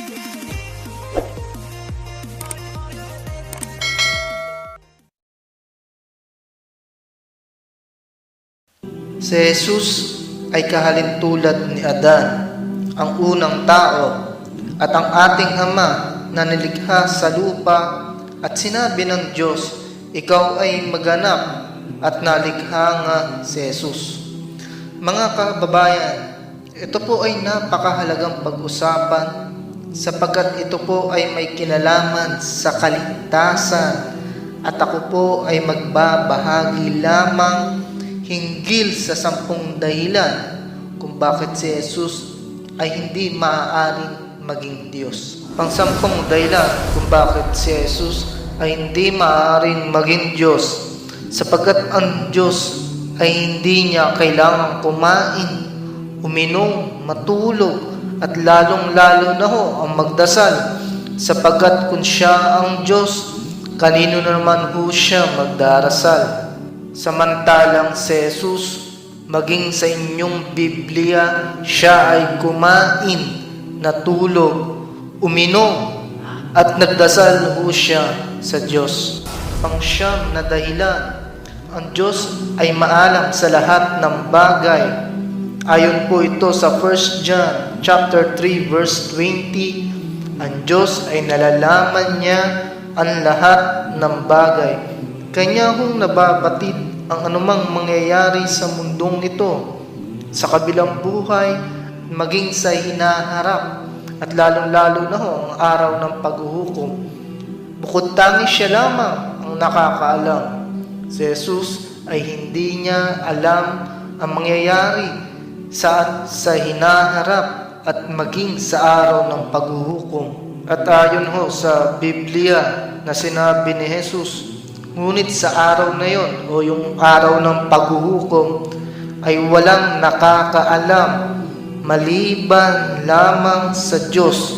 Si Jesus ay kahalintulad ni Adan, ang unang tao, at ang ating Ama na nilikha sa lupa, at sinabi ng Diyos, ikaw ay maganap, at nalikha nga si Jesus. Mga kababayan, ito po ay napakahalagang pag-usapan sapagkat ito po ay may kinalaman sa kaligtasan at ako po ay magbabahagi lamang hinggil sa 10 dahilan kung bakit si Jesus ay hindi maaaring maging Diyos. Pang-10 dahilan kung bakit si Jesus ay hindi maaaring maging Diyos sapagkat ang Diyos ay hindi niya kailangang kumain, uminom, matulog at lalong-lalo na ho ang magdasal sapagkat kung siya ang Diyos, kanino naman ho siya magdarasal? Samantalang si Jesus, maging sa inyong Biblia, siya ay kumain, natulog, uminom, at nagdasal ho siya sa Diyos. Pang-9 na dahilan, ang Diyos ay maalam sa lahat ng bagay. Ayon po ito sa 1 John chapter 3 verse 20, ang Diyos ay nalalaman niya ang lahat ng bagay. Kanya hong nababatid ang anumang mangyayari sa mundong ito, sa kabilang buhay, maging sa hinaharap, at lalong-lalo na ho ang araw ng paghuhukom. Bukod tangis siya lamang ang nakakaalam. Si Jesus ay hindi niya alam ang mangyayari sa hinaharap at maging sa araw ng paghuhukom. At ayon ho sa Biblia na sinabi ni Jesus, ngunit sa araw na yon o yung araw ng paghuhukom ay walang nakakaalam maliban lamang sa Diyos.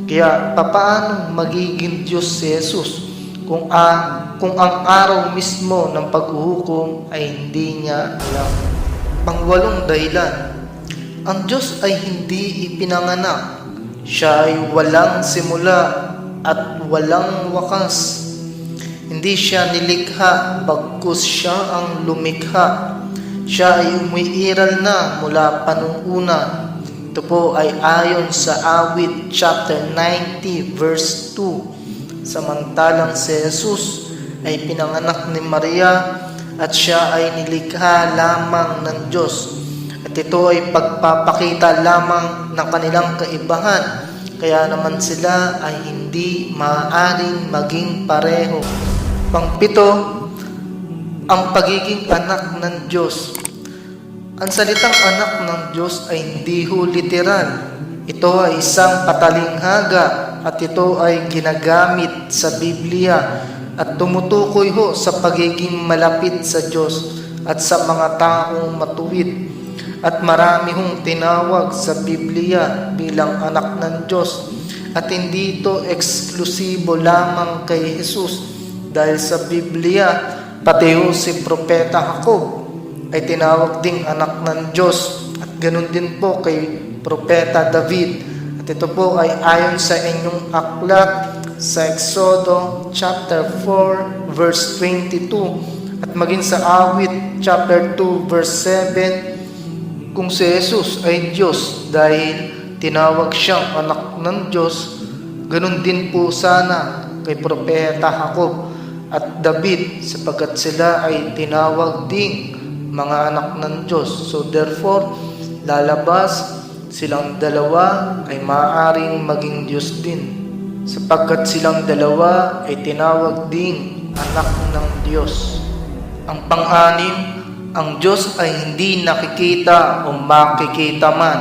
Kaya papaano magiging Diyos si Jesus kung ang araw mismo ng paghuhukom ay hindi niya alam? Pang-8 dahilan, ang Diyos ay hindi ipinanganak. Siya ay walang simula at walang wakas. Hindi siya nilikha, bagkus siya ang lumikha. Siya ay umiiral na mula panunguna. Ito po ay ayon sa Awit chapter 90 verse 2. Samantalang si Jesus ay pinanganak ni Maria at siya ay nilikha lamang ng Diyos. At ito ay pagpapakita lamang ng kanilang kaibahan. Kaya naman sila ay hindi maaaring maging pareho. Pang-7, ang pagiging anak ng Diyos. Ang salitang anak ng Diyos ay hindi ho literal. Ito ay isang patalinghaga at ito ay ginagamit sa Biblia at tumutukoy ho sa pagiging malapit sa Diyos at sa mga taong matuwid. At marami hong tinawag sa Biblia bilang anak ng Diyos at hindi ito eksklusibo lamang kay Jesus. Dahil sa Biblia, pati ho si Propeta Jacob ay tinawag ding anak ng Diyos at ganun din po kay Propeta David. At ito po ay ayon sa inyong aklat sa Exodo chapter 4 verse 22 at maging sa Awit chapter 2 verse 7, kung si Jesus ay Diyos dahil tinawag siyang anak ng Diyos, ganun din po sana kay Propeta Jacob at David sapagkat sila ay tinawag ding mga anak ng Diyos. So therefore, lalabas silang dalawa ay maaaring maging Diyos din sapagkat silang dalawa ay tinawag ding anak ng Diyos. Ang pang-6, ang Diyos ay hindi nakikita o makikita man.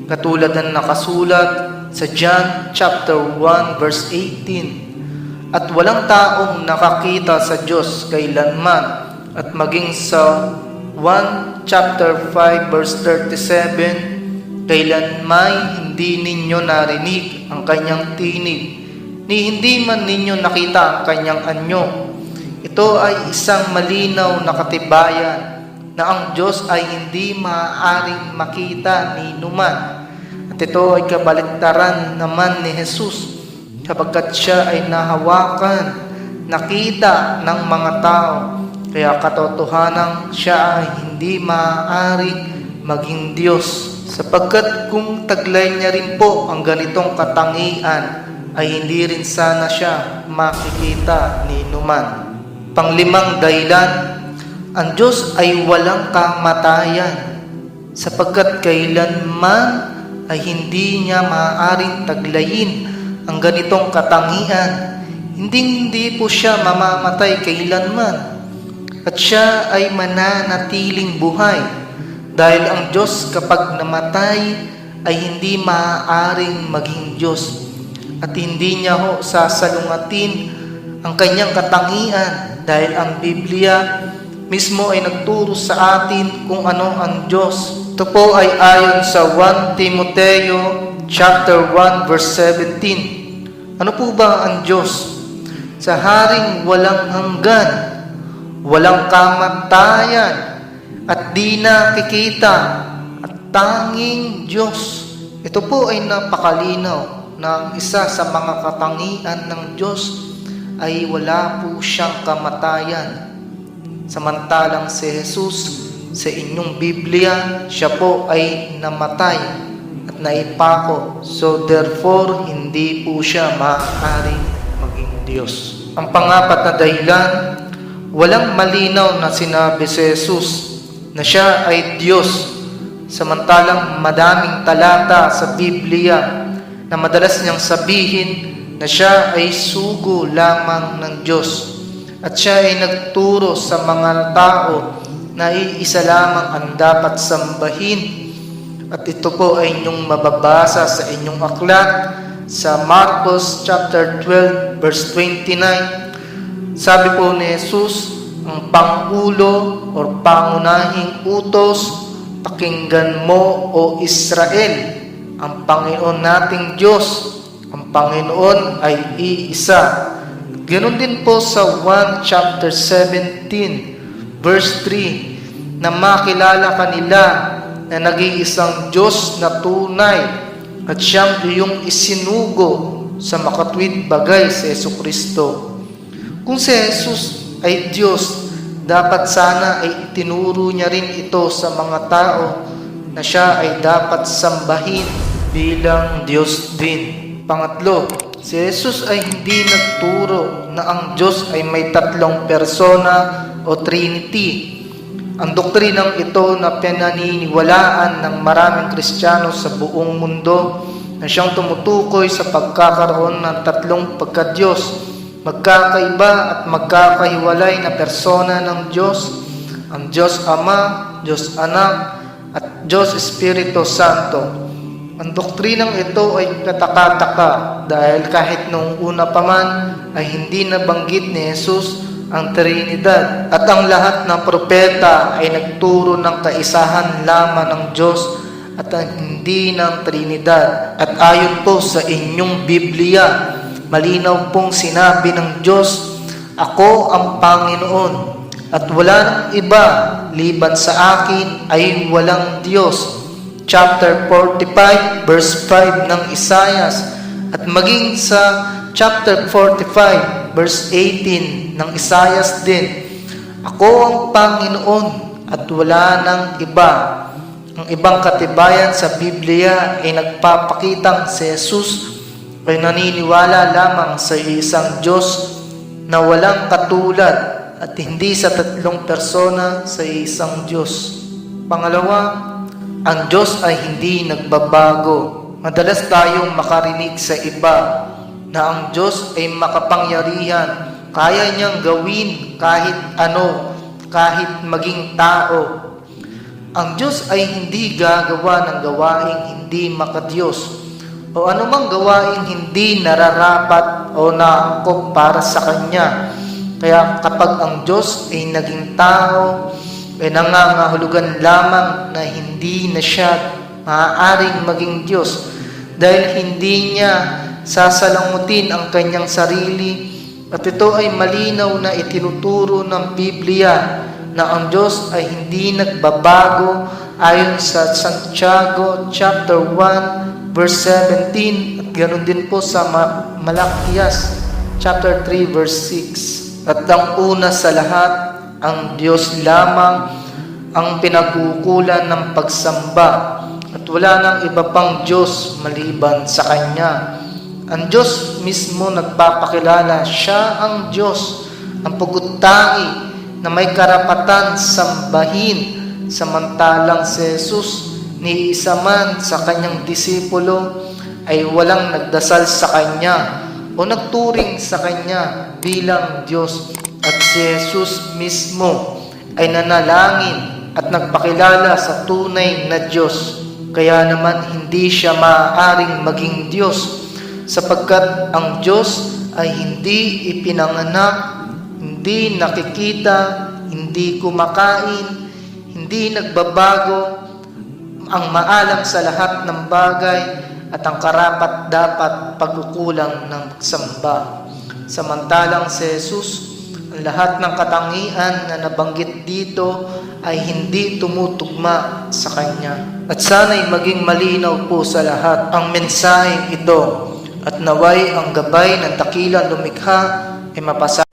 Katulad ng nakasulat sa John chapter 1 verse 18. At walang taong nakakita sa Diyos kailanman. At maging sa 1 chapter 5 verse 37, kailanman hindi ninyo narinig ang kanyang tinig, ni hindi man ninyo nakita ang kanyang anyo. Ito ay isang malinaw na katibayan na ang Diyos ay hindi maaaring makita ni numan At ito ay kabaliktaran naman ni Jesus, sapagkat siya ay nahawakan, nakita ng mga tao, kaya katotohanan siya ay hindi maaaring maging Diyos. Sapagkat kung taglay niya rin po ang ganitong katangian, ay hindi rin sana siya makikita ni numan. Panglimang dahilan, ang Diyos ay walang kamatayan, sapagkat kailanman ay hindi niya maaaring taglayin ang ganitong katangian. Hindi po siya mamamatay kailanman, at siya ay mananatiling buhay, dahil ang Diyos kapag namatay ay hindi maaaring maging Diyos, at hindi niya sasalungatin ang kanyang katangian, dahil ang Biblia mismo ay nagturo sa atin kung ano ang Diyos. Ito po ay ayon sa 1 Timoteo chapter 1 verse 17. Ano po ba ang Diyos? Sa haring walang hanggan, walang kamatayan, at di nakikita, at tanging Diyos. Ito po ay napakalinaw na isa sa mga katangian ng Diyos ay wala po siyang kamatayan. Samantalang si Jesus sa inyong Biblia, siya po ay namatay at naipako. So therefore, hindi po siya maaaring maging Diyos. Ang pangapat na dahilan, walang malinaw na sinabi si Jesus na siya ay Diyos. Samantalang madaming talata sa Biblia na madalas niyang sabihin na siya ay sugo lamang ng Diyos. At siya ay nagturo sa mga tao na iisa lamang ang dapat sambahin. At ito po ay inyong mababasa sa inyong aklat sa Marcos chapter 12 verse 29. Sabi po ni Jesus, ang pangulo o pangunahing utos, pakinggan mo o Israel, ang Panginoon nating Diyos, ang Panginoon ay iisa. Ganon din po sa 1 chapter 17 verse 3, na makilala kanila na nag-iisang Diyos na tunay at siyang iyong isinugo sa makatwid bagay sa Jesucristo. Kung si Jesus ay Diyos, dapat sana ay itinuro niya rin ito sa mga tao na siya ay dapat sambahin bilang Diyos din. Pangatlo, si Jesus ay hindi nagturo na ang Diyos ay may tatlong persona o Trinity. Ang doktrinang ito na pinaniniwalaan ng maraming Kristiyano sa buong mundo na siyang tumutukoy sa pagkakaroon ng tatlong pagka-Diyos, magkakaiba at magkakahiwalay na persona ng Diyos, ang Diyos Ama, Diyos Anak, at Diyos Espiritu Santo. Ang doktrinang ito ay kataka-taka dahil kahit noong una pa man ay hindi nabanggit ni Jesus ang Trinidad, at ang lahat ng propeta ay nagturo ng kaisahan lamang ng Diyos at hindi ng Trinidad. At ayon po sa inyong Biblia, malinaw pong sinabi ng Diyos, ako ang Panginoon at wala nang iba liban sa akin ay walang Diyos. Chapter 45 verse 5 ng Isaias, at maging sa chapter 45 verse 18 ng Isaias din, ako ang Panginoon at wala nang iba. Ang ibang katibayan sa Biblia ay nagpapakitang si Jesus ay naniniwala lamang sa isang Diyos na walang katulad at hindi sa tatlong persona sa isang Diyos. Pangalawa, ang Diyos ay hindi nagbabago. Madalas tayong makarinig sa iba na ang Diyos ay makapangyarihan, kaya niyang gawin kahit ano, kahit maging tao. Ang Diyos ay hindi gagawa ng gawaing hindi makadiyos o anumang gawaing hindi nararapat o naangkop para sa Kanya. Kaya kapag ang Diyos ay naging tao, ay nangangahulugan lamang na hindi na siya maaaring maging Diyos dahil hindi niya sasalangutin ang kanyang sarili, at ito ay malinaw na itinuturo ng Biblia na ang Diyos ay hindi nagbabago ayon sa Santiago chapter 1 verse 17 at ganoon din po sa Malakias chapter 3 verse 6. At ang una sa lahat, ang Diyos lamang ang pinagkukulan ng pagsamba at wala nang iba pang Diyos maliban sa Kanya. Ang Diyos mismo nagpapakilala, Siya ang Diyos, ang pugutangi na may karapatan sambahin, samantalang si Jesus ni isa man sa Kanyang disipulo ay walang nagdasal sa Kanya o nagturing sa Kanya bilang Diyos, at si Jesus mismo ay nanalangin at nagpakilala sa tunay na Diyos. Kaya naman hindi Siya maaaring maging Diyos, sapagkat ang Diyos ay hindi ipinanganak, hindi nakikita, hindi kumakain, hindi nagbabago, ang maalam sa lahat ng bagay at ang karapat-dapat pagkukulang ng pagsamba. Samantalang si Jesus, ang lahat ng katangian na nabanggit dito ay hindi tumutugma sa Kanya. At sana'y maging malinaw po sa lahat ang mensaheng ito, at naway ang gabay ng dakilang lumikha ay mapasa